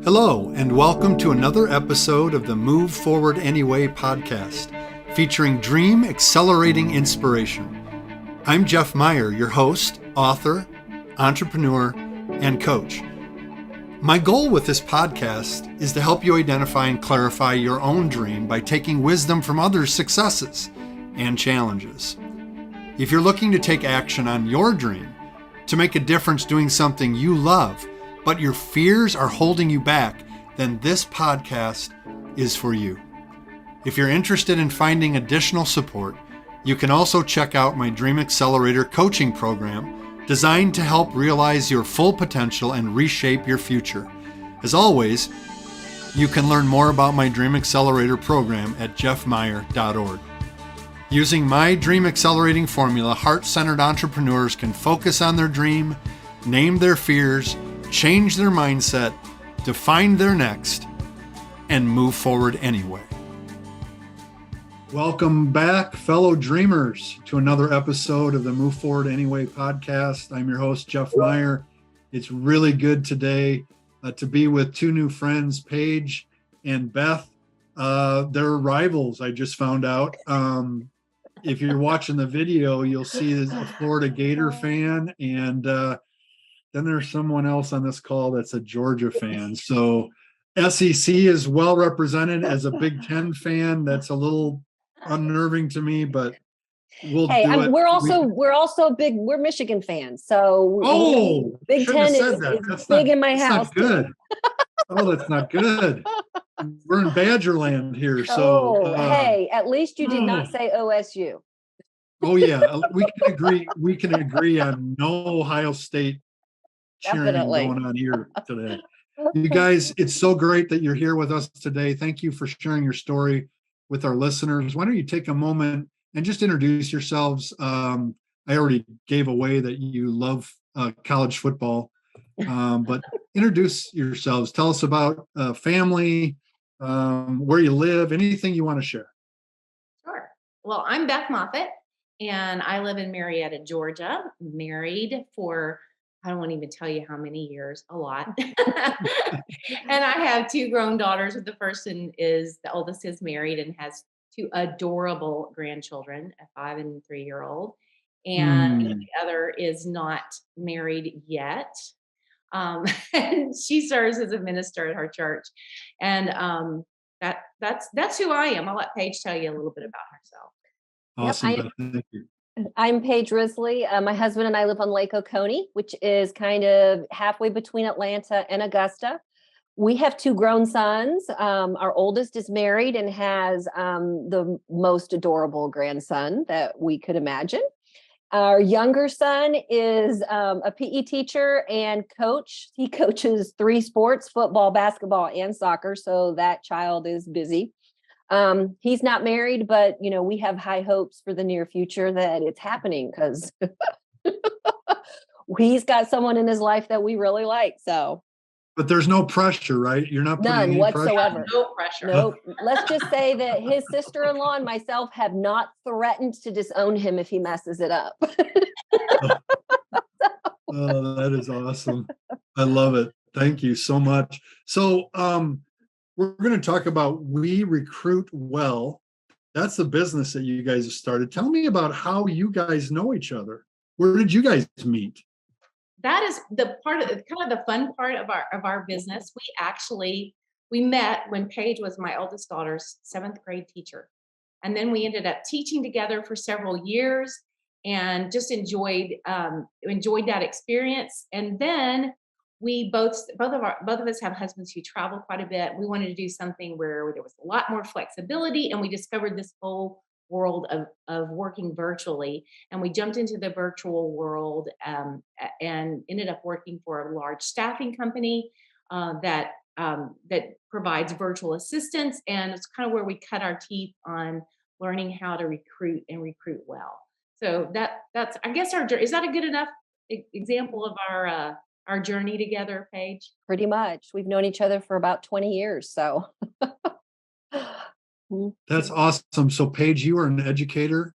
Hello, and welcome to another episode of the Move Forward Anyway podcast, featuring dream accelerating inspiration. I'm Jeff Meyer, your host, author, entrepreneur, and coach. My goal with this podcast is to help you identify and clarify your own dream by taking wisdom from others' successes and challenges. If you're looking to take action on your dream, to make a difference doing something you love, but your fears are holding you back, then this podcast is for you. If you're interested in finding additional support, you can also check out my Dream Accelerator coaching program designed to help realize your full potential and reshape your future. As always, you can learn more about my Dream Accelerator program at jeffmeyer.org. Using my Dream Accelerating formula, heart-centered entrepreneurs can focus on their dream, name their fears, change their mindset, define their next, and move forward anyway. Welcome back, fellow dreamers, to another episode of the Move Forward Anyway podcast. I'm your host, Jeff Meyer. It's really good today to be with two new friends, Paige and Beth. They're rivals, I just found out. If you're watching the video, you'll see a Florida Gator fan, and then there's someone else on this call that's a Georgia fan. So SEC is well represented. As a Big Ten fan, that's a little unnerving to me, but we'll do it. We're Michigan fans. So Big Ten is big in my house. Not good. That's not good. We're in Badgerland here. So hey, at least you did not say OSU. Oh yeah, we can agree on no Ohio State cheering going on here today. You guys, it's so great that you're here with us today. Thank you for sharing your story with our listeners. Why don't you take a moment and just introduce yourselves? I already gave away that you love college football, but introduce yourselves. Tell us about family, where you live, anything you want to share. Sure. Well, I'm Beth Moffatt, and I live in Marietta, Georgia, married for I don't want to even tell you how many years, a lot. And I have two grown daughters. The oldest is married and has two adorable grandchildren, a 5 and 3-year-old. And the other is not married yet. And she serves as a minister at her church. And that's who I am. I'll let Paige tell you a little bit about herself. Awesome. Yep, thank you. I'm Paige Risley. My husband and I live on Lake Oconee, which is kind of halfway between Atlanta and Augusta. We have two grown sons. Our oldest is married and has the most adorable grandson that we could imagine. Our younger son is a PE teacher and coach. He coaches 3 sports, football, basketball, and soccer. So that child is busy. He's not married, but we have high hopes for the near future that it's happening because he's got someone in his life that we really like. But there's no pressure, right? You're not putting none whatsoever. No pressure. Nope. Let's just say that his sister-in-law and myself have not threatened to disown him if he messes it up. Oh, that is awesome. I love it. Thank you so much. So, we're going to talk about We Recruit Well. That's the business that you guys have started. Tell me about how you guys know each other. Where did you guys meet? That is the part of the fun part of our business. We met when Paige was my oldest daughter's 7th grade teacher. And then we ended up teaching together for several years and just enjoyed that experience. And then we both of us have husbands who travel quite a bit. We wanted to do something where there was a lot more flexibility, and we discovered this whole world of working virtually. And we jumped into the virtual world and ended up working for a large staffing company that provides virtual assistants. And it's kind of where we cut our teeth on learning how to recruit well. So that's I guess is that a good enough example of our journey together, Paige? Pretty much. We've known each other for about 20 years. So that's awesome. So Paige, you are an educator.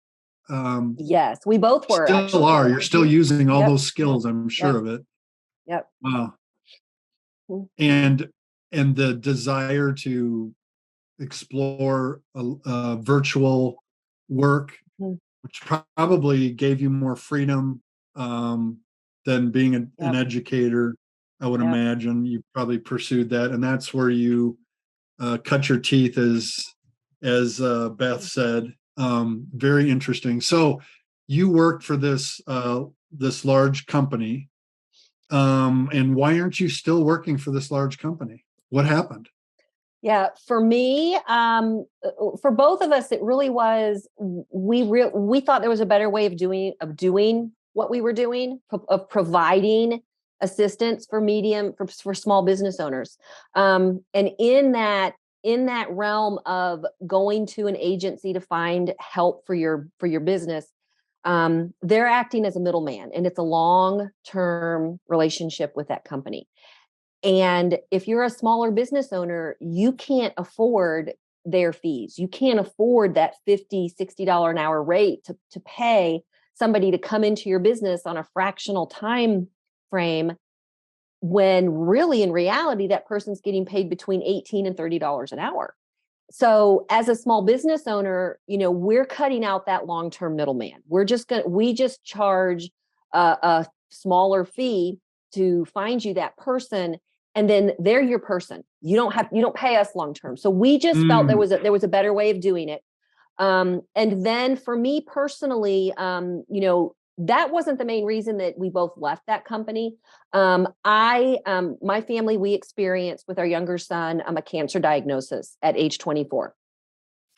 Yes, we both were. Still are. You're still using all those skills, I'm sure of it. Yep. Wow. And and the desire to explore virtual work, Mhm. which probably gave you more freedom than being an Yep. educator. I would Yep. imagine you probably pursued that, and that's where you cut your teeth, as Beth said. Very interesting. So you worked for this large company, and why aren't you still working for this large company? What happened? Yeah, for me, for both of us, it really was. We thought there was a better way of doing what we were doing, of providing assistance for for small business owners, and in that realm of going to an agency to find help for your business, they're acting as a middleman, and it's a long-term relationship with that company. And if you're a smaller business owner, you can't afford their fees. You can't afford that $50, $60 an hour rate to pay somebody to come into your business on a fractional time frame, when really in reality that person's getting paid between $18 and $30 an hour. So as a small business owner, we're cutting out that long-term middleman. We just charge a smaller fee to find you that person, and then they're your person. You don't pay us long-term. So we just felt there was a better way of doing it. And then for me personally, that wasn't the main reason that we both left that company. My family, we experienced with our younger son, a cancer diagnosis at age 24.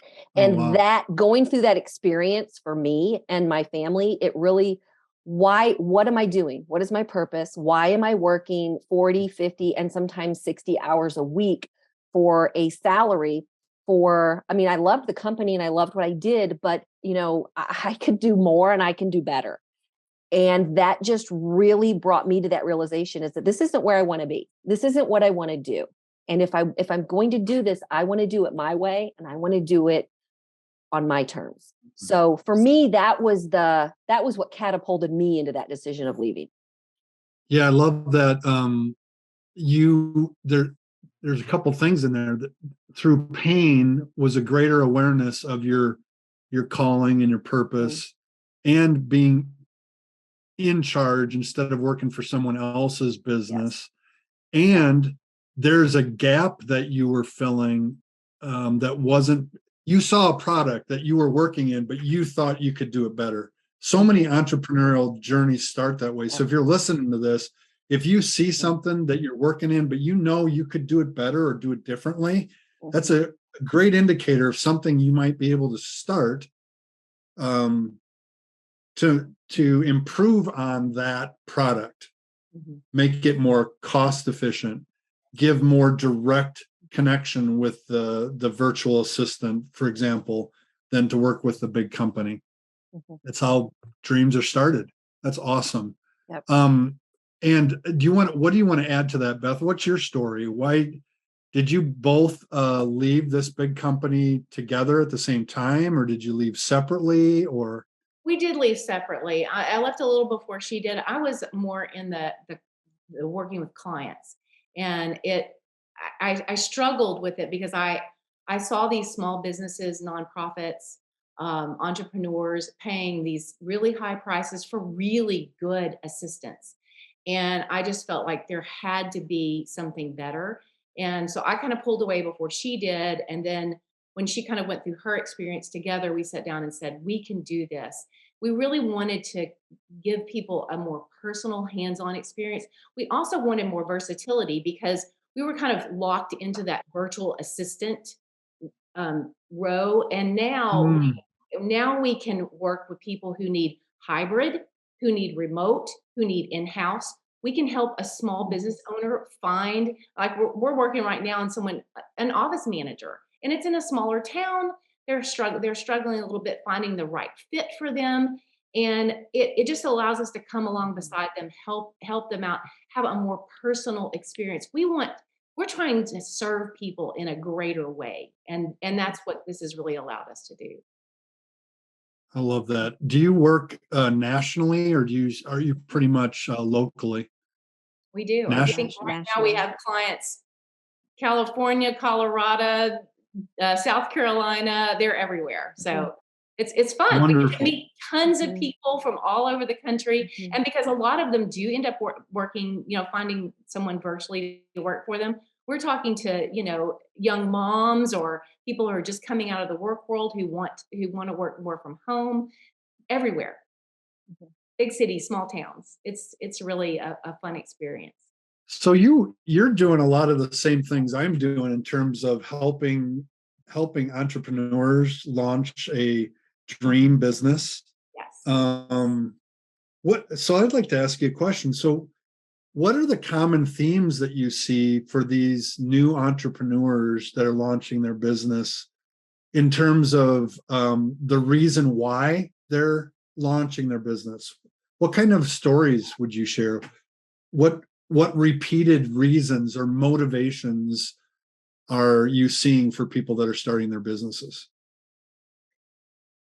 Oh, And wow. that going through that experience for me and my family, it really, what am I doing? What is my purpose? Why am I working 40, 50, and sometimes 60 hours a week for a salary? I loved the company and I loved what I did, but I could do more and I can do better. And that just really brought me to that realization, is that this isn't where I want to be. This isn't what I want to do. And if I'm going to do this, I want to do it my way, and I want to do it on my terms. So for me, that was what catapulted me into that decision of leaving. Yeah, I love that. There's a couple things in there that through pain was a greater awareness of your calling and your purpose, and being in charge instead of working for someone else's business. Yes. And there's a gap that you were filling, that wasn't, you saw a product that you were working in, but you thought you could do it better. So many entrepreneurial journeys start that way. So if you're listening to this, if you see something that you're working in, but you could do it better or do it differently, that's a great indicator of something you might be able to start, to improve on that product, make it more cost efficient, give more direct connection with the virtual assistant, for example, than to work with the big company. That's how dreams are started. That's awesome. Yep. And what do you want to add to that, Beth? What's your story? Why did you both leave this big company together at the same time, or did you leave separately? Or We did leave separately. I left a little before she did. I was more in the working with clients, and I struggled with it because I saw these small businesses, nonprofits, entrepreneurs paying these really high prices for really good assistance, and I just felt like there had to be something better. And so I kind of pulled away before she did, and then when she kind of went through her experience together, we sat down and said, we can do this. We really wanted to give people a more personal, hands-on experience. We also wanted more versatility because we were kind of locked into that virtual assistant row. And now we can work with people who need hybrid, who need remote, who need in-house. We can help a small business owner find, like we're working right now on an office manager, and it's in a smaller town. They're struggling a little bit finding the right fit for them. And it just allows us to come along beside them, help them out, have a more personal experience. We're trying to serve people in a greater way. And that's what this has really allowed us to do. I love that. Do you work nationally, or are you pretty much locally? We do. I think right now we have clients California, Colorado, South Carolina, they're everywhere. So it's fun. We get to Wonderful. meet tons of people from all over the country. Mhm. And because a lot of them do end up working, finding someone virtually to work for them. We're talking to, young moms or people who are just coming out of the work world who want to work more from home everywhere. Big cities, small towns. It's really a fun experience. So you're doing a lot of the same things I'm doing in terms of helping entrepreneurs launch a dream business. Yes. So I'd like to ask you a question. So what are the common themes that you see for these new entrepreneurs that are launching their business in terms of the reason why they're launching their business? What kind of stories would you share? What repeated reasons or motivations are you seeing for people that are starting their businesses?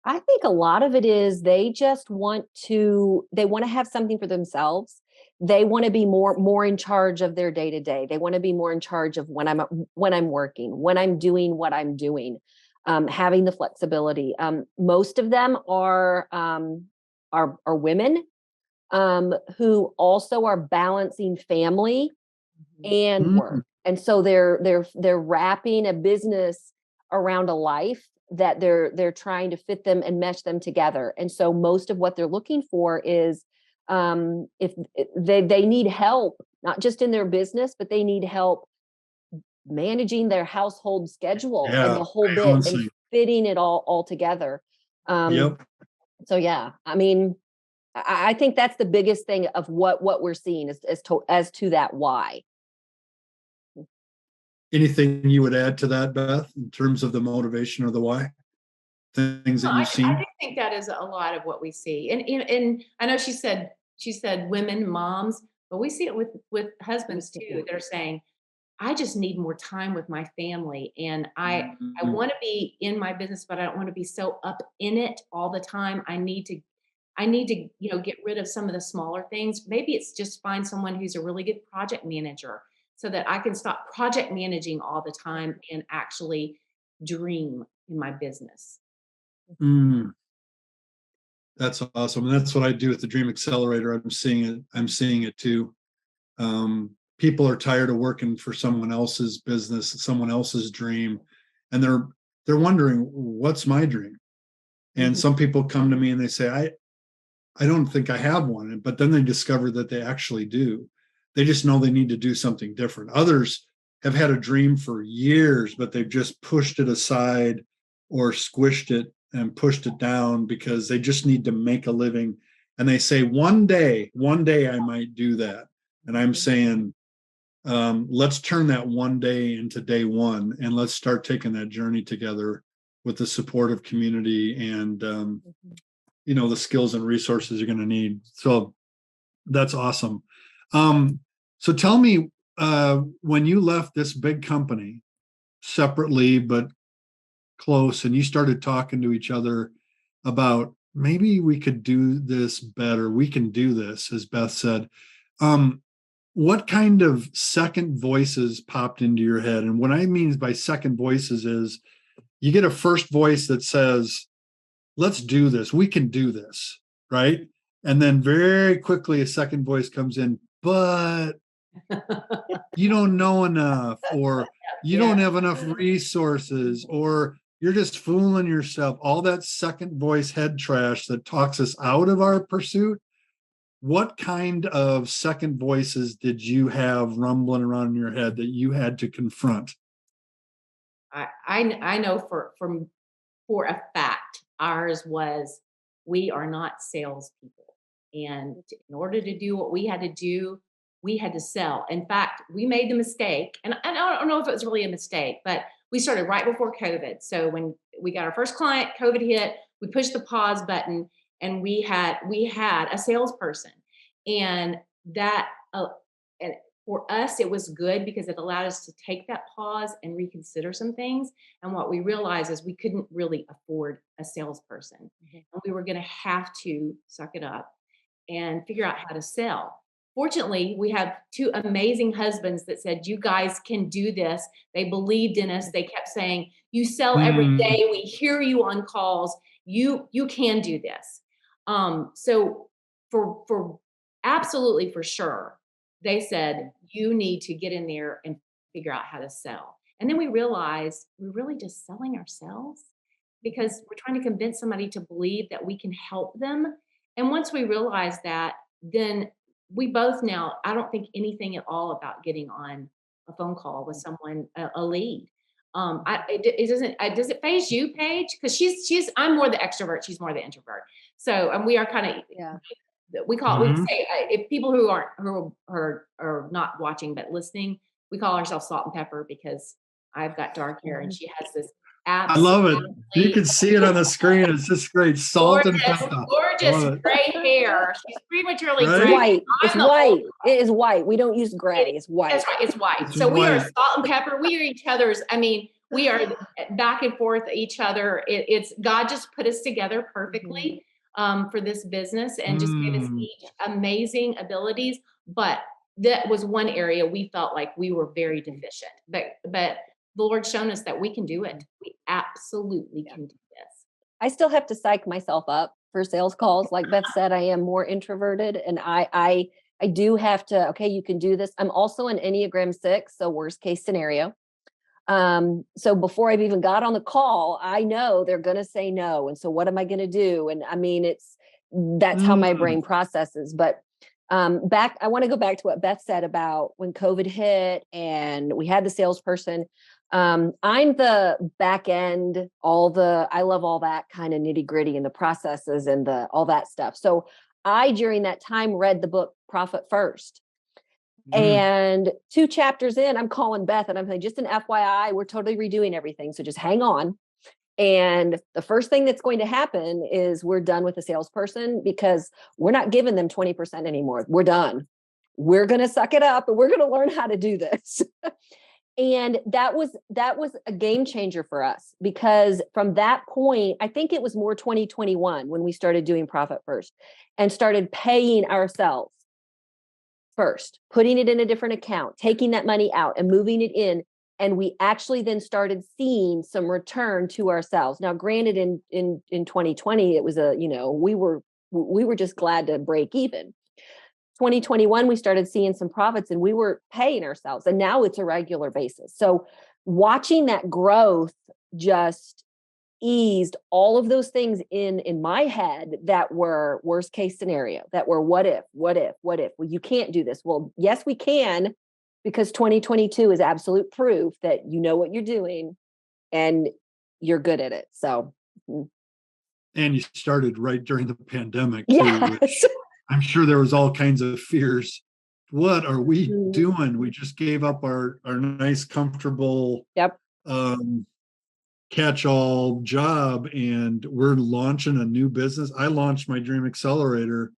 I think a lot of it is they want to have something for themselves. They want to be more in charge of their day to day. They want to be more in charge of when I'm working, when I'm doing what I'm doing, having the flexibility. Most of them are women who also are balancing family and work. And so they're wrapping a business around a life that they're trying to fit them and mesh them together. And so most of what they're looking for is if they need help, not just in their business, but they need help managing their household schedule and the whole bit and fitting it all together. Yep. So yeah, I mean, I think that's the biggest thing of what we're seeing as to that why. Anything you would add to that, Beth, in terms of the motivation or the why? Things that you've seen? I do think that is a lot of what we see. And I know she said women, moms, but we see it with husbands too. They're saying, I just need more time with my family. And I want to be in my business, but I don't want to be so up in it all the time. I need to, get rid of some of the smaller things. Maybe it's just find someone who's a really good project manager so that I can stop project managing all the time and actually dream in my business. That's awesome. And that's what I do with the Dream Accelerator. I'm seeing it too. People are tired of working for someone else's business, someone else's dream, and they're wondering, what's my dream? And some people come to me and they say, I don't think I have one, but then they discover that they actually do. They just know they need to do something different. Others have had a dream for years, but they've just pushed it aside or squished it and pushed it down because they just need to make a living. And they say, one day I might do that. And I'm saying, let's turn that one day into day one, and let's start taking that journey together with the supportive community and, the skills and resources you're going to need. So that's awesome. So tell me, when you left this big company separately, but close, and you started talking to each other about maybe we could do this better. We can do this, as Beth said. What kind of second voices popped into your head? And what I mean by second voices is you get a first voice that says, let's do this. We can do this. Right. And then very quickly, a second voice comes in, but you don't know enough, or you don't have enough resources, or you're just fooling yourself. All that second voice head trash that talks us out of our pursuit. What kind of second voices did you have rumbling around in your head that you had to confront? I know for a fact, ours was, we are not salespeople. And in order to do what we had to do, we had to sell. In fact, we made the mistake, and I don't know if it was really a mistake, but we started right before COVID. So when we got our first client, COVID hit, we pushed the pause button, and we had a salesperson, and that and for us, it was good because it allowed us to take that pause and reconsider some things. And what we realized is we couldn't really afford a salesperson, and we were going to have to suck it up and figure out how to sell. fortunately, we have two amazing husbands that said, you guys can do this. They believed in us. They kept saying, you sell every day. We hear you on calls. You can do this. So for absolutely for sure, they said, you need to get in there and figure out how to sell. And then we realized we're really just selling ourselves because we're trying to convince somebody to believe that we can help them. And once we realized that, then we both now, I don't think anything at all about getting on a phone call with someone, a lead. It doesn't, does it phase you, Paige? Because I'm more the extrovert, she's more the introvert. So, we are kind of, Yeah. we say, if people who are not watching but listening, we call ourselves Salt and Pepper because I've got dark hair and she has this I love it. You can see it on the screen. It's just great. Salt and pepper. Gorgeous gray hair. She's prematurely Right? gray. White. It's white. It is white. We don't use gray. It's white. That's right. It's white. It's So we are white. Salt and Pepper. We are each other's. I mean, we are back and forth each other. It's God just put us together perfectly for this business and just gave us each amazing abilities. But that was one area we felt like we were very deficient. But the Lord's shown us that we can do it. We absolutely can do this. I still have to psych myself up for sales calls. Like Beth said, I am more introverted and I do have to, okay, you can do this. I'm also an Enneagram 6, so worst case scenario. So before I've even got on the call, I know they're going to say no. And so what am I going to do? And I mean, that's how my brain processes. But I want to go back to what Beth said about when COVID hit and we had the salesperson. I'm the back end, I love all that kind of nitty gritty and the processes and all that stuff. So I, during that time, read the book Profit First. And 2 chapters in, I'm calling Beth and I'm saying, just an FYI, we're totally redoing everything. So just hang on. And the first thing that's going to happen is we're done with the salesperson because we're not giving them 20% anymore. We're done. We're going to suck it up and we're going to learn how to do this. And that was a game changer for us because from that point, I think it was more 2021 when we started doing Profit First and started paying ourselves first, putting it in a different account, taking that money out and moving it in. And we actually then started seeing some return to ourselves. Now, granted, in 2020, it was we were just glad to break even. 2021, we started seeing some profits and we were paying ourselves. And now it's a regular basis. So watching that growth just eased all of those things in my head that were worst case scenario, that were what if, well, you can't do this. Well, yes, we can, because 2022 is absolute proof that you know what you're doing and you're good at it. So. And you started right during the pandemic too, yes. which I'm sure there was all kinds of fears. What are we doing? We just gave up our nice, comfortable, catch-all job, and we're launching a new business. I launched my Dream Accelerator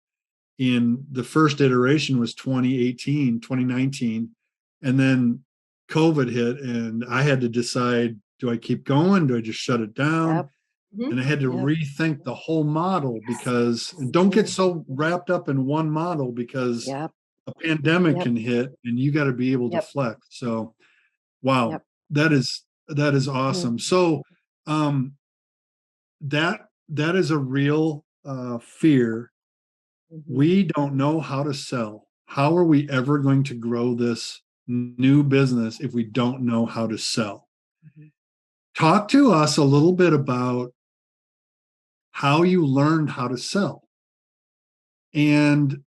in the first iteration was 2019, and then COVID hit, and I had to decide, do I keep going? Do I just shut it down? And I had to rethink the whole model because, and don't get so wrapped up in one model because a pandemic can hit and you got to be able to flex. So, wow, that is awesome. So, that is a real fear. We don't know how to sell. How are we ever going to grow this new business if we don't know how to sell? Talk to us a little bit about how you learned how to sell. And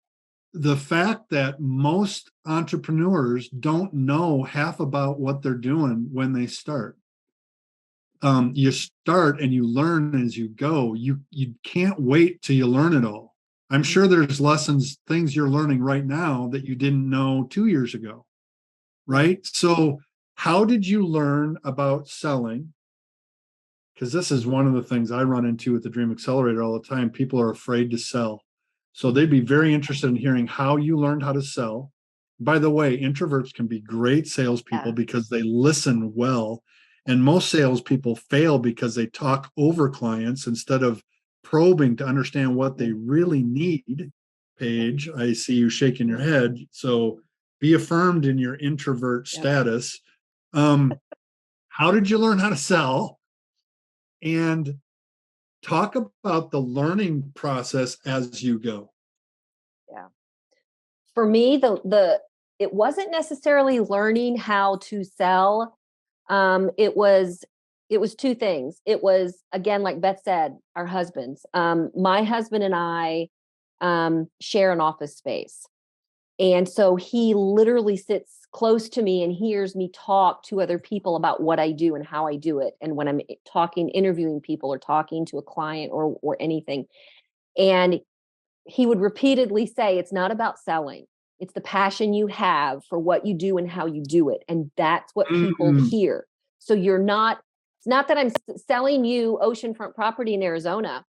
the fact that most entrepreneurs don't know half about what they're doing when they start. You start and you learn as you go. You can't wait till you learn it all. I'm sure there's things you're learning right now that you didn't know 2 years ago, right? So how did you learn about selling? Because this is one of the things I run into with the Dream Accelerator all the time. People are afraid to sell. So they'd be very interested in hearing how you learned how to sell. By the way, introverts can be great salespeople because they listen well. And most salespeople fail because they talk over clients instead of probing to understand what they really need. Paige. I see you shaking your head. So be affirmed in your introvert status. How did you learn how to sell? And talk about the learning process as you go. Yeah. For me, it wasn't necessarily learning how to sell. It was two things. It was, again, like Beth said, our husbands. My husband and I share an office space. And so he literally sits close to me and hears me talk to other people about what I do and how I do it. And when I'm interviewing people or talking to a client or anything. And he would repeatedly say, it's not about selling. It's the passion you have for what you do and how you do it. And that's what people hear. So it's not that I'm selling you oceanfront property in Arizona.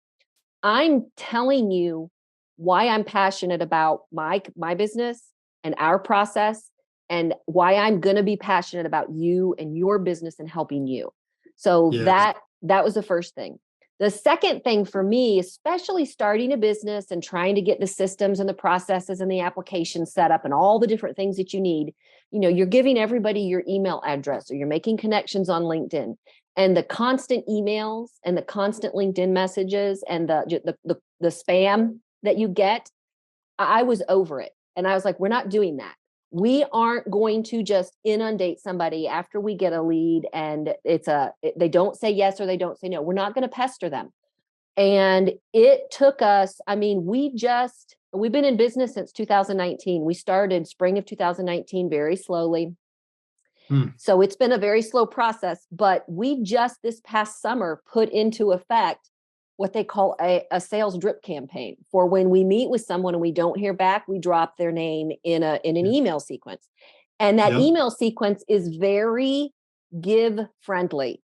I'm telling you why I'm passionate about my business and our process, and why I'm going to be passionate about you and your business and helping you. So that was the first thing. The second thing for me, especially starting a business and trying to get the systems and the processes and the application set up and all the different things that you need, you're giving everybody your email address, or you're making connections on LinkedIn, and the constant emails and the constant LinkedIn messages and the spam that you get. I was over it. And I was like, we're not doing that. We aren't going to just inundate somebody after we get a lead and they don't say yes or they don't say no. We're not going to pester them. And it took us, we've been in business since 2019. We started spring of 2019 very slowly. So it's been a very slow process, but we just this past summer put into effect what they call a sales drip campaign for when we meet with someone and we don't hear back, we drop their name in an email sequence. And that email sequence is very give friendly.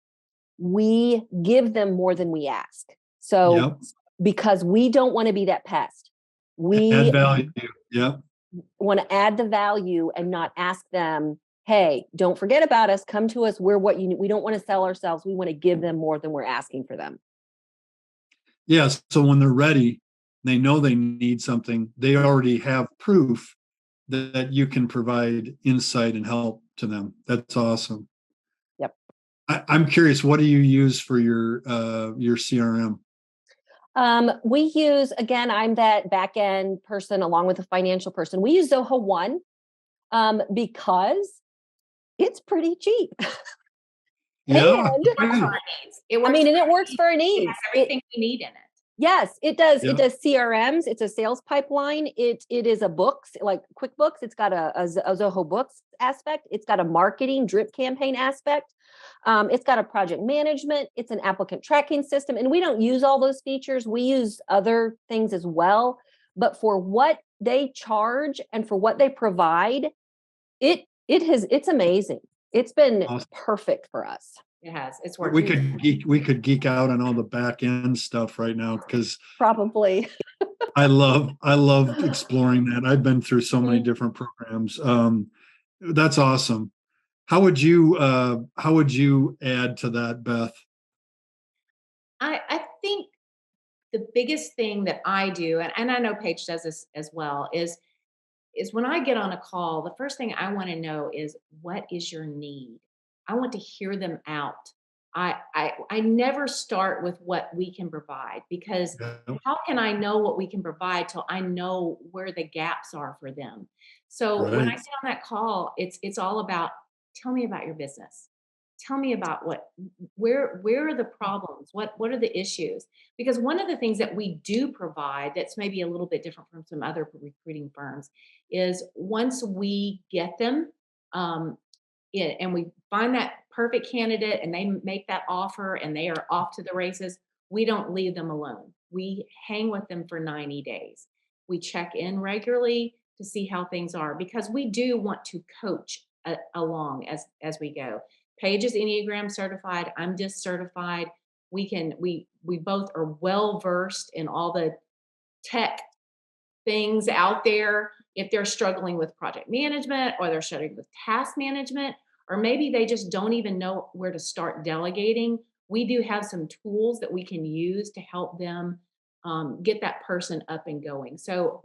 We give them more than we ask. So because we don't want to be that pest, we add value. Want to add the value and not ask them, hey, don't forget about us. Come to us. We're what you need. We don't want to sell ourselves. We want to give them more than we're asking for them. Yes. So when they're ready, they know they need something. They already have proof that you can provide insight and help to them. That's awesome. Yep. I'm curious, what do you use for your CRM? We use, again, I'm that back end person along with a financial person. We use Zoho One because it's pretty cheap. Yeah. And it works for our needs. It works for our needs. It has everything we need in it. Yes, it does. It does CRMs. It's a sales pipeline. It is a books, like QuickBooks. It's got a Zoho Books aspect. It's got a marketing drip campaign aspect. It's got a project management. It's an applicant tracking system. And we don't use all those features. We use other things as well. But for what they charge and for what they provide, it's amazing. It's been perfect for us. It has. It's working. We could geek out on all the back end stuff right now because probably I love exploring that. I've been through so many different programs. That's awesome. How would you add to that, Beth? I think the biggest thing that I do, and I know Paige does this as well, is when I get on a call, the first thing I want to know is, what is your need? I want to hear them out. I never start with what we can provide, because how can I know what we can provide till I know where the gaps are for them? So when I sit on that call, it's all about, tell me about your business. Tell me about where are the problems? What are the issues? Because one of the things that we do provide that's maybe a little bit different from some other recruiting firms is, once we get them, and we find that perfect candidate and they make that offer and they are off to the races, we don't leave them alone. We hang with them for 90 days. We check in regularly to see how things are, because we do want to coach along as we go. Paige is Enneagram certified. I'm DISC certified. We both are well versed in all the tech things out there. If they're struggling with project management, or they're struggling with task management, or maybe they just don't even know where to start delegating, we do have some tools that we can use to help them get that person up and going. So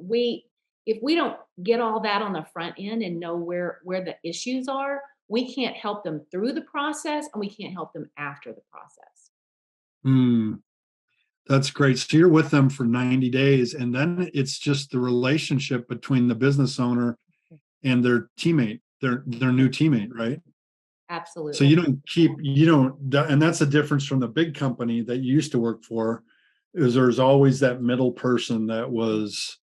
if we don't get all that on the front end and know where the issues are, we can't help them through the process, and we can't help them after the process. That's great. So you're with them for 90 days, and then it's just the relationship between the business owner and their teammate, their new teammate, right? Absolutely. So and that's the difference from the big company that you used to work for, is there's always that middle person that was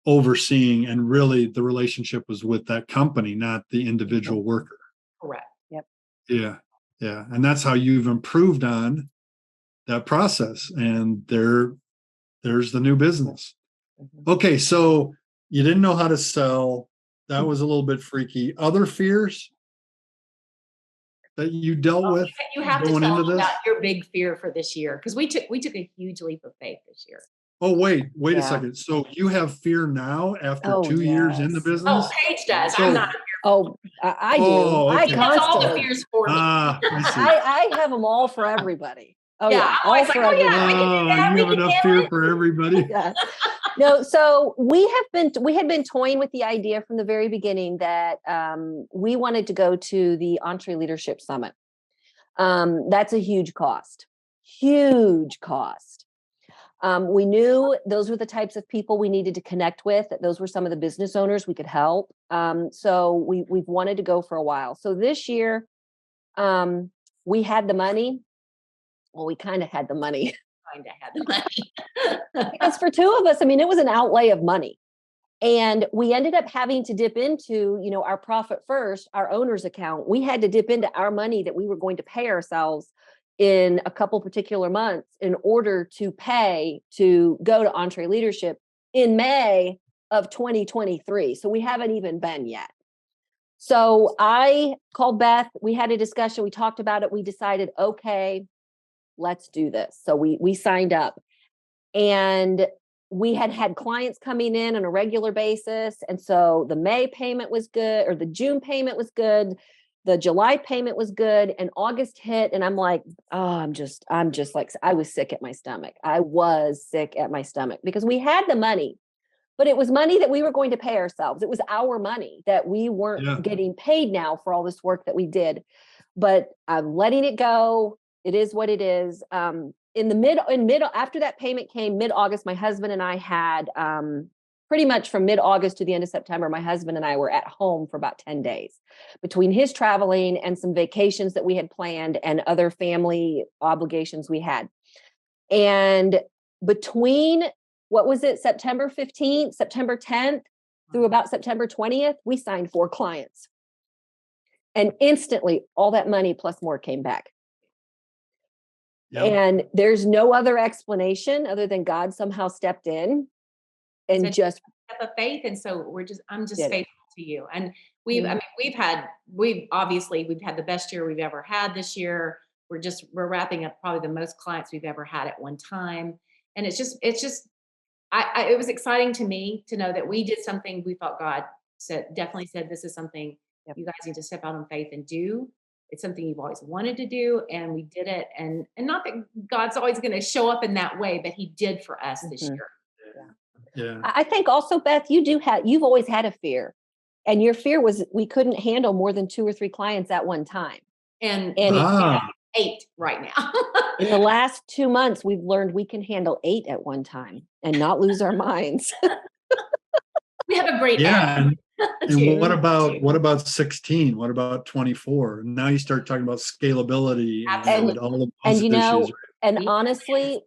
overseeing, and really the relationship was with that company, not the individual worker. Correct. Yep. Yeah. And that's how you've improved on that process. And there's the new business. Okay. So you didn't know how to sell. That was a little bit freaky. Other fears that you dealt with you have to going tell into them this? about your big fear for this year, because we took a huge leap of faith this year. Oh, wait a Yeah. second. So you have fear now after Oh, 2 years in the yes. business? Oh, Paige does. So- I'm not. Oh, I do. Oh, I okay. That's all the constantly. fears for me. I see. I have them all for everybody. Oh Yeah, yeah, I'm all always for like, oh, yeah. everybody. we can do that, You we have can enough handle fear it. for everybody. Yeah. No, so we had been toying with the idea from the very beginning that we wanted to go to the Entre Leadership Summit. That's a huge cost. We knew those were the types of people we needed to connect with. That those were some of the business owners we could help. So we've wanted to go for a while. So this year, we had the money. Well, we kind of had the money. Kind of had the money. Because for two of us, I mean, it was an outlay of money. And we ended up having to dip into, our profit first, our owner's account. We had to dip into our money that we were going to pay ourselves in a couple particular months in order to pay to go to Entre Leadership in May of 2023. So we haven't even been yet. So I called Beth. We had a discussion. We talked about it. We decided, okay, let's do this. So we signed up, and we had clients coming in on a regular basis. And so the May payment was good, or the June payment was good. The July payment was good, and August hit. And I'm like, oh, I'm just like, I was sick at my stomach. I was sick at my stomach because we had the money, but it was money that we were going to pay ourselves. It was our money that we weren't getting paid now for all this work that we did, but I'm letting it go. It is what it is. After that payment came mid-August, my husband and I had, pretty much from mid-August to the end of September, my husband and I were at home for about 10 days between his traveling and some vacations that we had planned and other family obligations we had. And between, September 15th, September 10th through about September 20th, we signed 4 clients. And instantly all that money plus more came back. Yep. And there's no other explanation other than God somehow stepped in and just step of faith. And so I'm just faithful to you. And we've had the best year we've ever had this year. We're wrapping up probably the most clients we've ever had at one time. And it was exciting to me to know that we did something we thought God definitely said, this is something you guys need to step out on faith and do. It's something you've always wanted to do, and we did it. And not that God's always going to show up in that way, but He did for us this year. Yeah. I think also, Beth, you've always had a fear, and your fear was we couldn't handle more than 2 or 3 clients at one time. And 8 right now. In the last 2 months, we've learned we can handle 8 at one time and not lose our minds. We have a great And what about 16? What about 24? Now you start talking about scalability and all of those issues. And honestly,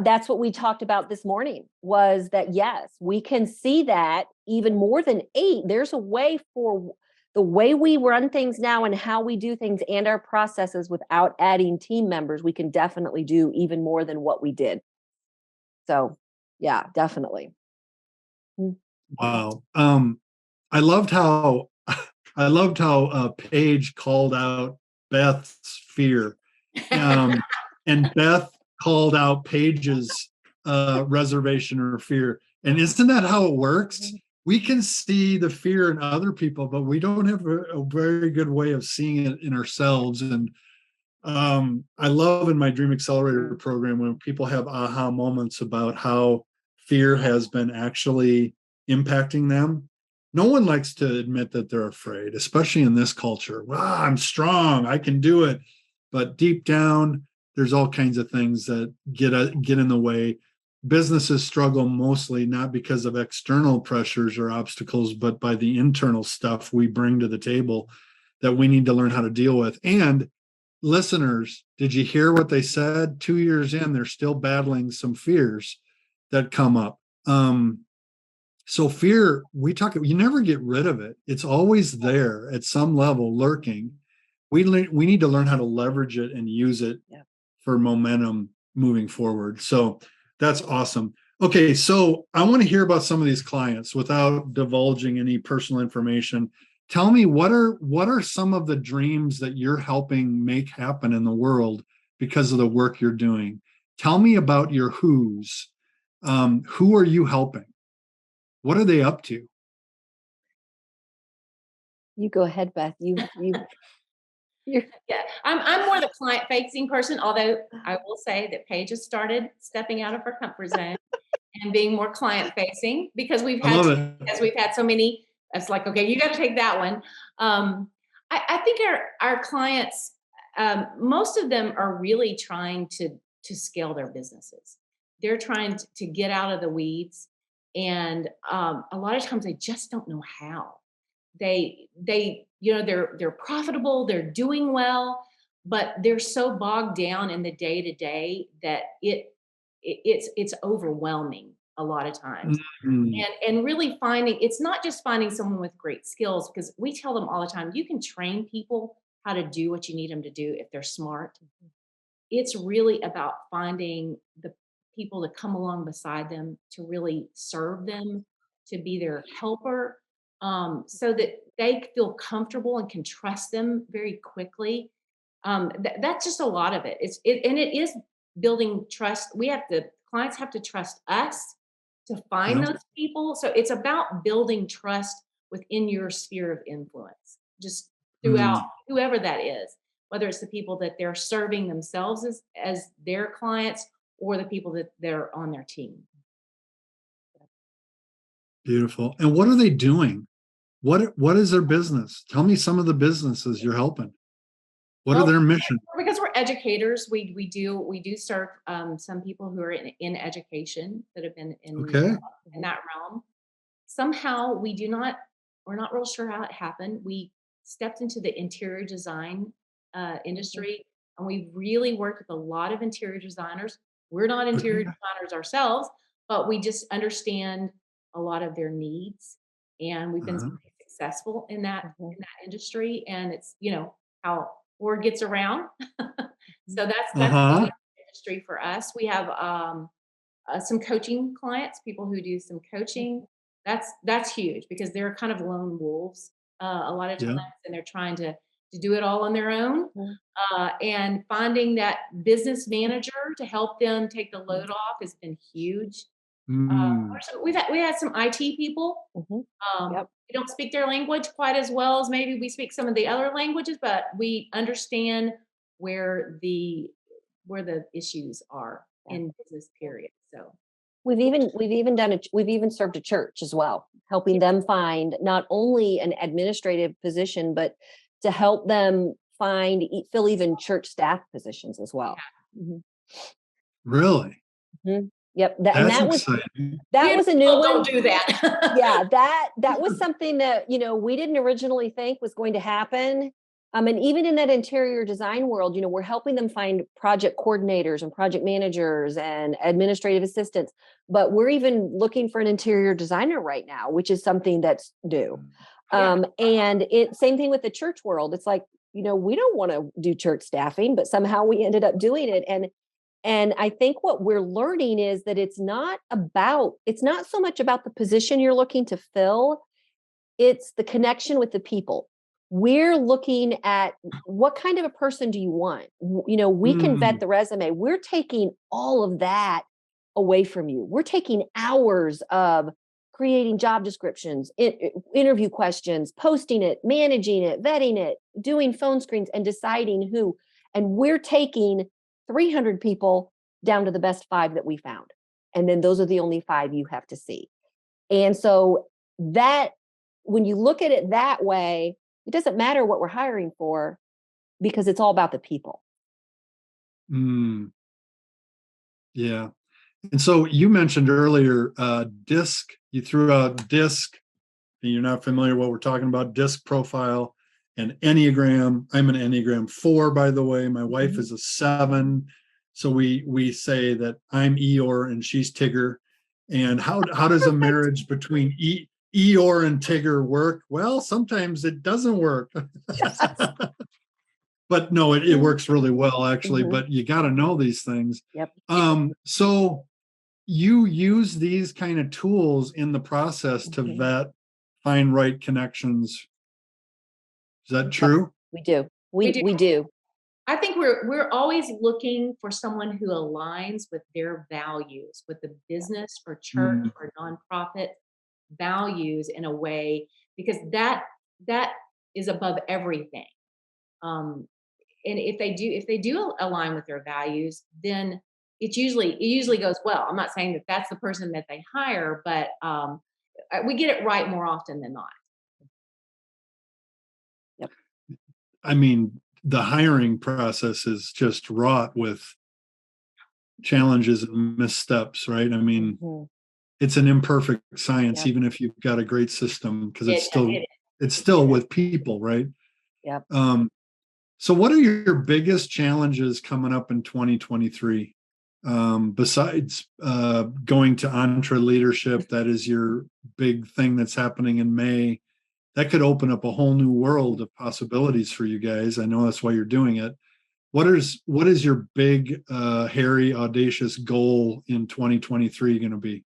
that's what we talked about this morning was that, yes, we can see that even more than 8. There's a way for the way we run things now and how we do things and our processes without adding team members. We can definitely do even more than what we did. So yeah, definitely. Wow. I loved how Paige called out Beth's fear, and Beth called out Paige's reservation or fear. And isn't that how it works? We can see the fear in other people, but we don't have a very good way of seeing it in ourselves. And I love in my Dream Accelerator program when people have aha moments about how fear has been actually impacting them. No one likes to admit that they're afraid, especially in this culture. Well, I'm strong, I can do it. But deep down, there's all kinds of things that get in the way. Businesses struggle mostly not because of external pressures or obstacles, but by the internal stuff we bring to the table that we need to learn how to deal with. And listeners, did you hear what they said? 2 years in, they're still battling some fears that come up. So fear, you never get rid of it. It's always there at some level, lurking. We need to learn how to leverage it and use it for momentum moving forward. So that's awesome. Okay, so I want to hear about some of these clients without divulging any personal information. Tell me, what are some of the dreams that you're helping make happen in the world because of the work you're doing? Tell me about your who's. Who are you helping? What are they up to? You go ahead, Beth. You're Yeah, I'm more the client facing person, although I will say that Paige has started stepping out of her comfort zone and being more client facing because we've I love had it. as we've had so many. It's like, okay, you got to take that one. I think our clients, most of them are really trying to scale their businesses. They're trying to get out of the weeds, and a lot of times they just don't know how. They they're profitable, they're doing well, but they're so bogged down in the day to day that it's overwhelming a lot of times. Mm. And really finding, it's not just finding someone with great skills, because we tell them all the time, you can train people how to do what you need them to do if they're smart. It's really about finding the people to come along beside them, to really serve them, to be their helper, so that they feel comfortable and can trust them very quickly. That's just a lot of it. And it is building trust. Clients have to trust us to find Yep. those people. So it's about building trust within your sphere of influence, just throughout whoever that is, whether it's the people that they're serving themselves as their clients, or the people that they're on their team. Beautiful. And what are they doing? What is their business? Tell me some of the businesses you're helping. What are Well, their mission? because we're educators, we do serve some people who are in education that have been Okay. in that realm. Somehow we're not real sure how it happened. We stepped into the interior design industry, and we really worked with a lot of interior designers. We're not interior Okay. designers ourselves, but we just understand a lot of their needs, and we've been Uh-huh. pretty successful in that industry. And it's how word gets around. So that's the Uh-huh. industry for us. We have some coaching clients, people who do some coaching. That's huge because they're kind of lone wolves a lot of Yeah. times, and they're trying to do it all on their own. Mhm. And finding that business manager to help them take the load off has been huge. Mm. Also, we had some IT people. Yep. We don't speak their language quite as well as maybe we speak some of the other languages, but we understand where the issues are Yeah. in business period. So We've even served a church as well, helping them find not only an administrative position, but to help them fill even church staff positions as well. Mhm. Really? Mhm. Yep. That's exciting. That was a new Oh, one. don't do that. Yeah, that was something that, we didn't originally think was going to happen. And even in that interior design world, we're helping them find project coordinators and project managers and administrative assistants. But we're even looking for an interior designer right now, which is something that's new. Yeah. And same thing with the church world. It's like, we don't want to do church staffing, but somehow we ended up doing it. And I think what we're learning is that it's not so much about the position you're looking to fill, it's the connection with the people. We're looking at what kind of a person do you want? We can vet the resume. We're taking all of that away from you. We're taking hours of creating job descriptions, interview questions, posting it, managing it, vetting it, doing phone screens, and deciding who. And we're taking 300 people down to the best 5 that we found. And then those are the only 5 you have to see. And so that, when you look at it that way, it doesn't matter what we're hiring for because it's all about the people. Yeah. And so you mentioned earlier, DISC, you threw out DISC, and you're not familiar what we're talking about, DISC profile and Enneagram. I'm an Enneagram 4, by the way. My wife is a 7. So we say that I'm Eeyore and she's Tigger. And how does a marriage between Eeyore and Tigger work? Well, sometimes it doesn't work. But no, it works really well, actually. But you got to know these things. Yep. So you use these kind of tools in the process to vet, find right connections. Is that true? We do. We do. I think we're always looking for someone who aligns with their values, with the business or church or nonprofit values in a way, because that is above everything. And if they do align with their values, then it usually goes well. I'm not saying that that's the person that they hire, but we get it right more often than not. Yep. I mean, the hiring process is just wrought with challenges and missteps, right? I mean, it's an imperfect science, even if you've got a great system, because it's still with people, right? Yep. So what are your biggest challenges coming up in 2023? Besides going to Entre Leadership, that is your big thing that's happening in May. That could open up a whole new world of possibilities for you guys. I know that's why you're doing it. What is your big, hairy, audacious goal in 2023 going to be?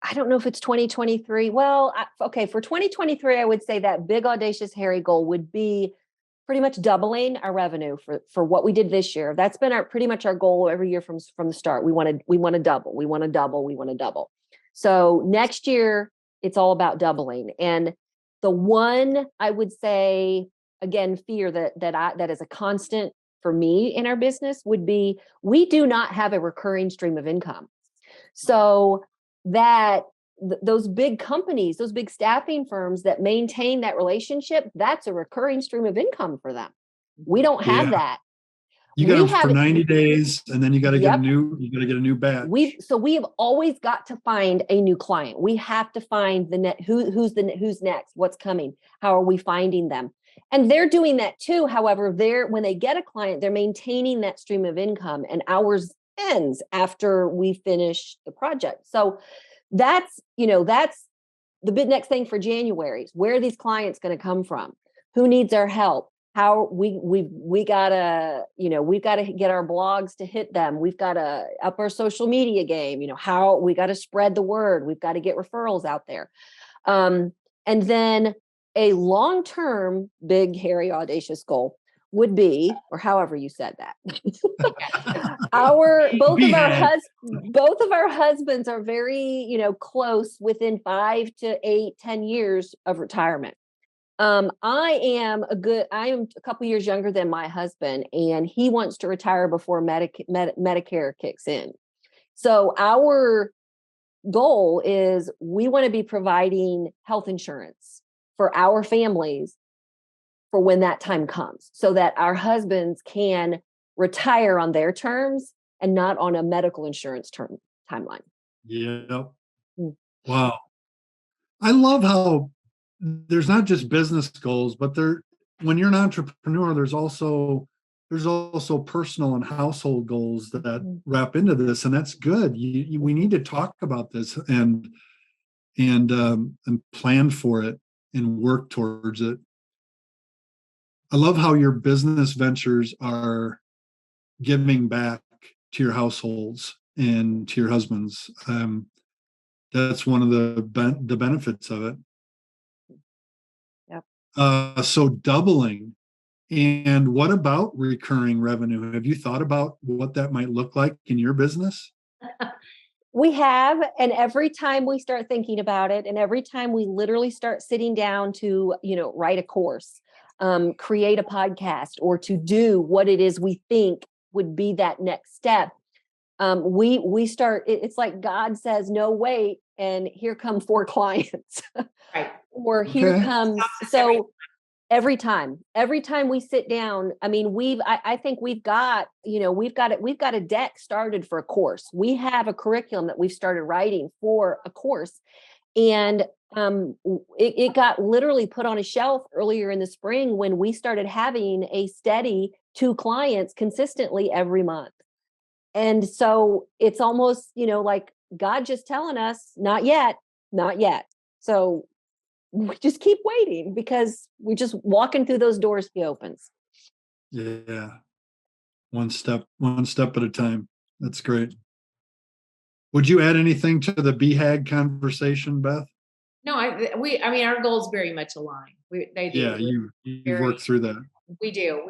I don't know if it's 2023. Well, okay, for 2023, I would say that big, audacious, hairy goal would be pretty much doubling our revenue for what we did this year. That's been pretty much our goal every year from the start. We want to double. So next year, it's all about doubling. And the one, I would say, again, fear that is a constant for me in our business would be, we do not have a recurring stream of income. So that those big companies, those big staffing firms that maintain that relationship, that's a recurring stream of income for them. We don't have that. You got them for 90 days, and then you got to get a new batch. We have always got to find a new client. We have to find who's next, what's coming, how are we finding them? And they're doing that too. However, when they get a client, they're maintaining that stream of income, and ours ends after we finish the project. So that's the big next thing for January. Where are these clients going to come from? Who needs our help? How we've got to get our blogs to hit them. We've got to up our social media game. How we got to spread the word. We've got to get referrals out there. And then a long-term, big, hairy, audacious goal would be, or however you said that, both of our husbands are very, close within 5 to 8, 10 years of retirement. I am a couple years younger than my husband, and he wants to retire before Medicare kicks in. So our goal is we want to be providing health insurance for our families for when that time comes, so that our husbands can retire on their terms and not on a medical insurance timeline. Yeah. Wow. I love how there's not just business goals, but when you're an entrepreneur, there's also personal and household goals that wrap into this, and that's good. We need to talk about this and plan for it and work towards it. I love how your business ventures are giving back to your households and to your husbands. That's one of the benefits of it. Yep. So doubling. And what about recurring revenue? Have you thought about what that might look like in your business? We have, and every time we start thinking about it, and every time we literally start sitting down to, write a course, create a podcast, or to do what it is we think would be that next step, we start. It's like God says, "No, wait," and here come 4 clients, Right. or here Okay. comes so. Every time we sit down, I mean, I think we've got a deck started for a course. We have a curriculum that we've started writing for a course. And it got literally put on a shelf earlier in the spring when we started having a steady 2 clients consistently every month. And so it's almost, like God just telling us, not yet, not yet. So we just keep waiting because we're just walking through those doors he opens. Yeah. One step at a time. That's great. Would you add anything to the BHAG conversation, Beth? No, I mean, our goals very much align. They do. Yeah, you've worked through that. We do.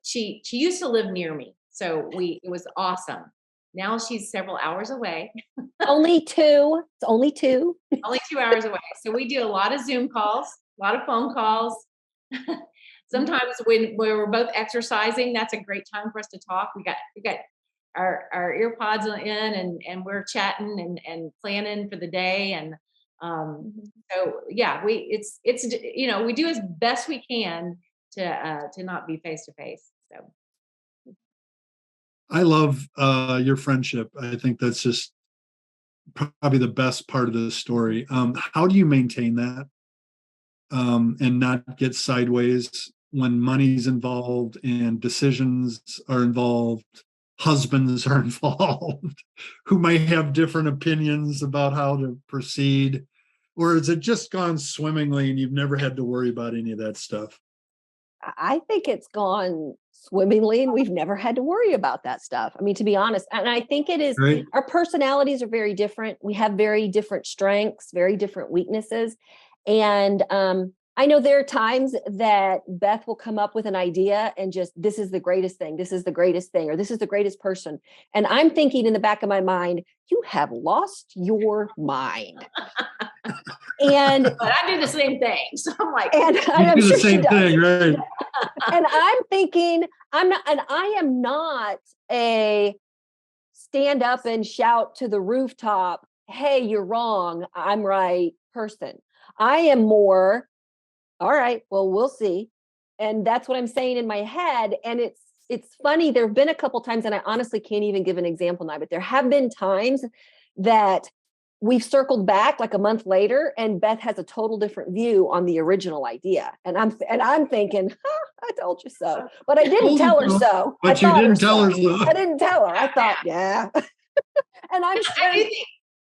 She used to live near me, so it was awesome. Now she's several hours away. Only 2. It's only 2. Only 2 hours away. So we do a lot of Zoom calls, a lot of phone calls. Sometimes when we're both exercising, that's a great time for us to talk. We got our earpods in and we're chatting and planning for the day. And so yeah, we do as best we can to not be face to face. So I love your friendship. I think that's just probably the best part of the story. How do you maintain that and not get sideways when money's involved and decisions are involved, husbands are involved, who might have different opinions about how to proceed? Or has it just gone swimmingly and you've never had to worry about any of that stuff? I think it's gone swimmingly and we've never had to worry about that stuff. I mean, to be honest, and I think it is, Right? our personalities are very different. We have very different strengths, very different weaknesses. And I know there are times that Beth will come up with an idea and just, this is the greatest thing. This is the greatest thing, or this is the greatest person. And I'm thinking in the back of my mind, you have lost your mind. And but I do the same thing. So I'm like, and You do the same thing, right? And I'm thinking, I am not a stand up and shout to the rooftop, hey, you're wrong, I'm right person. I am more, all right, well, we'll see. And that's what I'm saying in my head. And it's funny. There have been a couple times, and I honestly can't even give an example now, but there have been times that we've circled back like a month later and Beth has a total different view on the original idea. And I'm thinking, I told you so, but I didn't tell her so. But you didn't tell her so. I didn't tell her. I thought, yeah. And I'm sure.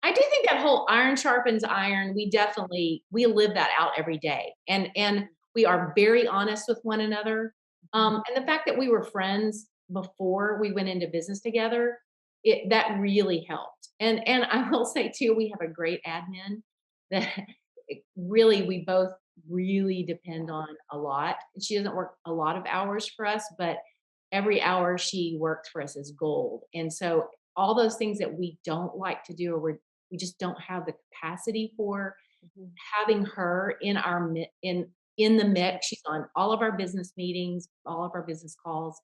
I do think that whole iron sharpens iron. We live that out every day. And we are very honest with one another. And the fact that we were friends before we went into business together, that really helped. And I will say too, we have a great admin that we both really depend on a lot. She doesn't work a lot of hours for us, but every hour she works for us is gold. And so all those things that we don't like to do, or we just don't have the capacity for, having her in in the mix. She's on all of our business meetings, all of our business calls.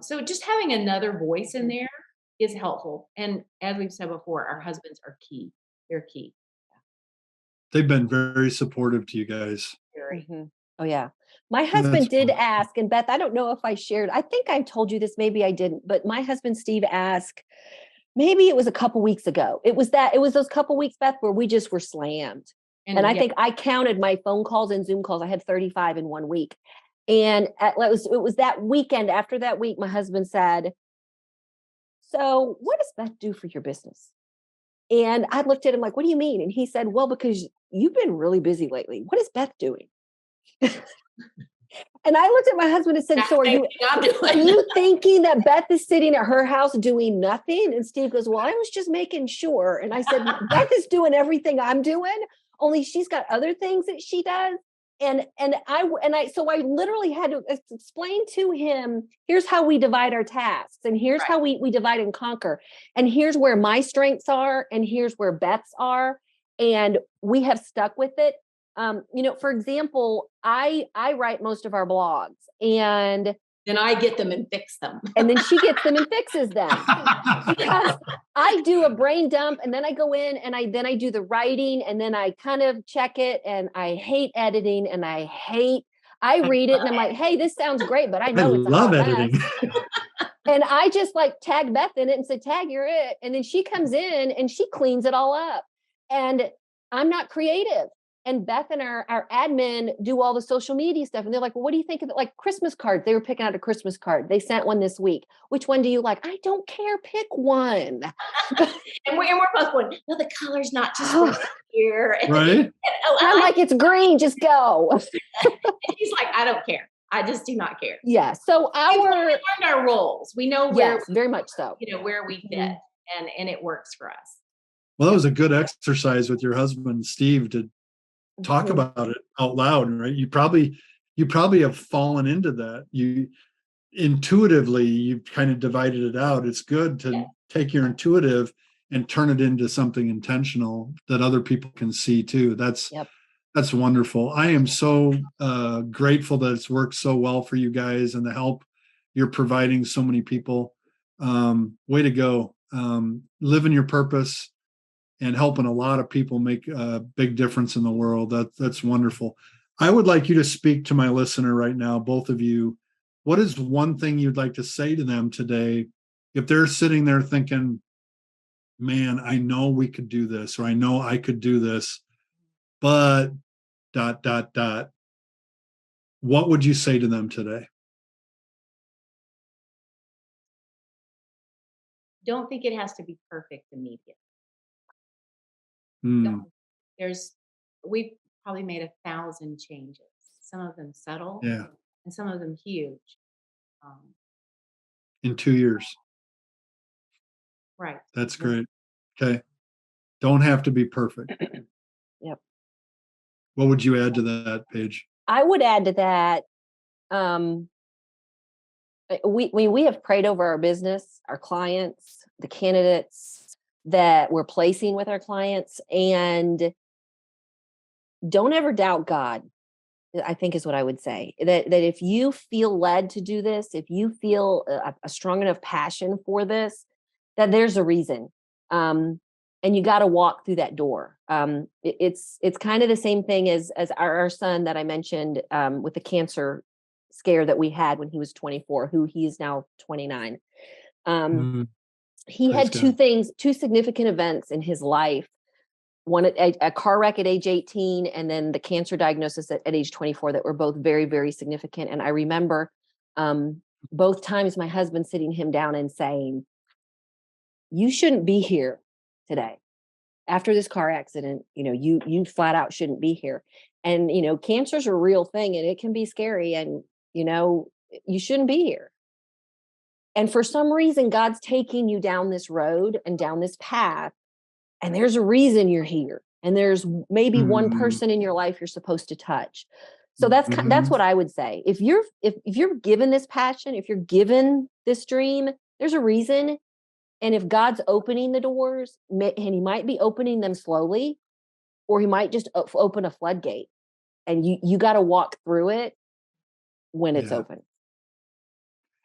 So just having another voice in there is helpful. And as we've said before, our husbands are key. They're key. They've been very supportive to you guys. Mm-hmm. Oh yeah. My husband did ask, and Beth, I don't know if I shared, I think I told you this, maybe I didn't, but my husband, Steve, asked, maybe it was a couple weeks ago. It was those couple weeks, Beth, where we just were slammed. And I think I counted my phone calls and Zoom calls. I had 35 in 1 week. And it was that weekend. After that week, my husband said, so what does Beth do for your business? And I looked at him like, what do you mean? And he said, well, because you've been really busy lately. What is Beth doing? And I looked at my husband and said, so are you thinking that Beth is sitting at her house doing nothing? And Steve goes, well, I was just making sure. And I said, Beth is doing everything I'm doing, only she's got other things that she does. So I literally had to explain to him, here's how we divide our tasks, and here's how we divide and conquer, and here's where my strengths are, and here's where Beth's are, and we have stuck with it. For example, I write most of our blogs, and then I get them and fix them. And then she gets them and fixes them. Because I do a brain dump, and then I go in and I do the writing, and then I kind of check it, and I hate editing, and I read it and I'm like, hey, this sounds great, but I know it's a hot editing. Mess. And I just like tag Beth in it and say, tag, you're it. And then she comes in and she cleans it all up. And I'm not creative. And Beth and our admin do all the social media stuff. And they're like, well, what do you think of it? Like Christmas cards. They were picking out a Christmas card. They sent one this week. Which one do you like? I don't care. Pick one. and we're both going, no, the color's not just here. Right. I'm like, it's green. Just go. He's like, I don't care. I just do not care. Yeah. So we learned our roles. We know where, very much so. Where we fit, and it works for us. Well, that was a good exercise with your husband, Steve, to talk about it out loud, right? You probably have fallen into that. You intuitively, you've kind of divided it out. It's good to take your intuitive and turn it into something intentional that other people can see too. That's wonderful. I am so grateful that it's worked so well for you guys and the help you're providing so many people. Way to go. Living your purpose and helping a lot of people make a big difference in the world. That's wonderful. I would like you to speak to my listener right now, both of you. What is one thing you'd like to say to them today if they're sitting there thinking, man, I know we could do this, or I know I could do this, but ... What would you say to them today? Don't think it has to be perfect immediately. We've probably made 1,000 changes. Some of them subtle, and some of them huge. In 2 years. Right. That's great. Okay. Don't have to be perfect. Yep. What would you add to that, Paige? I would add to that. We have prayed over our business, our clients, the candidates that we're placing with our clients, and don't ever doubt God, I think is what I would say. That if you feel led to do this, if you feel a strong enough passion for this, that there's a reason. And you got to walk through that door. It's kind of the same thing as our son that I mentioned with the cancer scare that we had when he was 24, who he is now 29. He had two significant events in his life. One, a car wreck at age 18, and then the cancer diagnosis at age 24 that were both very, very significant. And I remember both times my husband sitting him down and saying, you shouldn't be here today. After this car accident, you flat out shouldn't be here. And, cancer's a real thing and it can be scary, and, you shouldn't be here. And for some reason, God's taking you down this road and down this path. And there's a reason you're here. And there's maybe one person in your life you're supposed to touch. So that's what I would say. If you're given this passion, if you're given this dream, there's a reason. And if God's opening the doors, and he might be opening them slowly, or he might just open a floodgate, and you got to walk through it when it's open.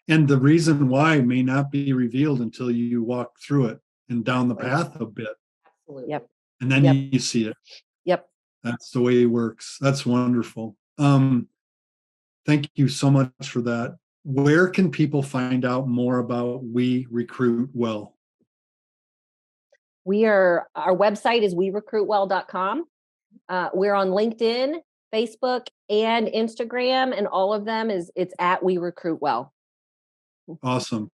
And the reason why may not be revealed until you walk through it and down the path a bit. Absolutely. Yep. And then you see it. Yep. That's the way it works. That's wonderful. Thank you so much for that. Where can people find out more about We Recruit Well? Our website is werecruitwell.com. We're on LinkedIn, Facebook, and Instagram, and all of them it's at We Recruit Well. Awesome.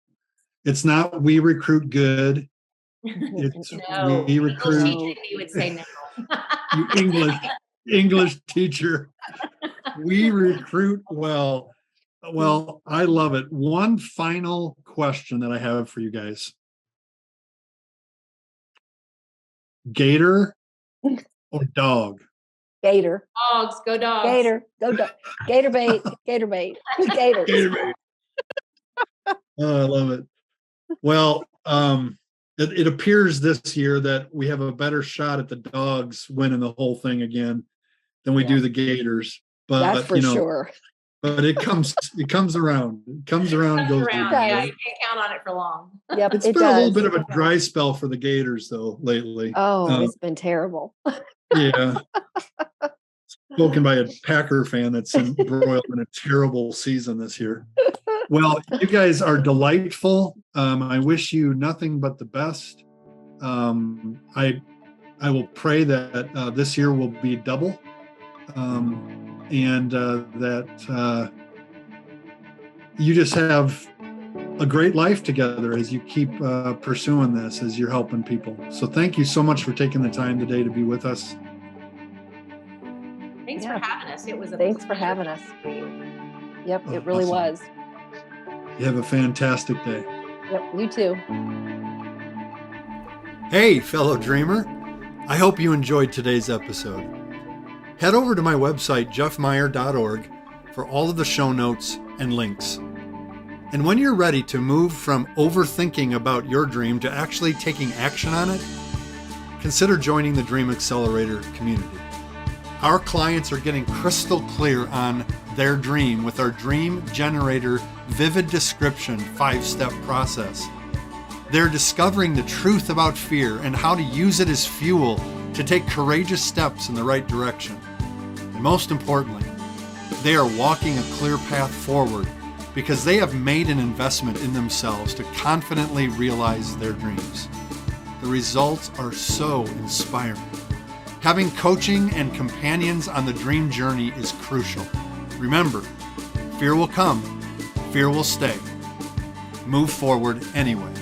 It's not We Recruit Good. It's no. We Recruit. You would say no. You English teacher. We Recruit Well. Well, I love it. One final question that I have for you guys. Gator or dog? Gator. Dogs, go dogs. Gator. Go Gator bait. Gator bait. Gator. Oh, I love it. Well, it appears this year that we have a better shot at the dogs winning the whole thing again than we do the Gators. But that's for sure. But it comes around. It comes around, goes around. Yeah, you can't count on it for long. Yep, It's been a little bit of a dry spell for the Gators though lately. Oh, it's been terrible. Yeah. Spoken by a Packer fan that's embroiled in a terrible season this year. Well, you guys are delightful. I wish you nothing but the best. I will pray that this year will be double, and that you just have a great life together as you keep pursuing this, as you're helping people. So thank you so much for taking the time today to be with us. Thanks for having us. It was a Thanks for having us. Yep, it really was. You have a fantastic day. Yep, you too. Hey, fellow dreamer. I hope you enjoyed today's episode. Head over to my website, jeffmeyer.org, for all of the show notes and links. And when you're ready to move from overthinking about your dream to actually taking action on it, consider joining the Dream Accelerator community. Our clients are getting crystal clear on their dream with our Dream Generator Vivid Description 5-step process. They're discovering the truth about fear and how to use it as fuel to take courageous steps in the right direction. And most importantly, they are walking a clear path forward because they have made an investment in themselves to confidently realize their dreams. The results are so inspiring. Having coaching and companions on the dream journey is crucial. Remember, fear will come, fear will stay. Move forward anyway.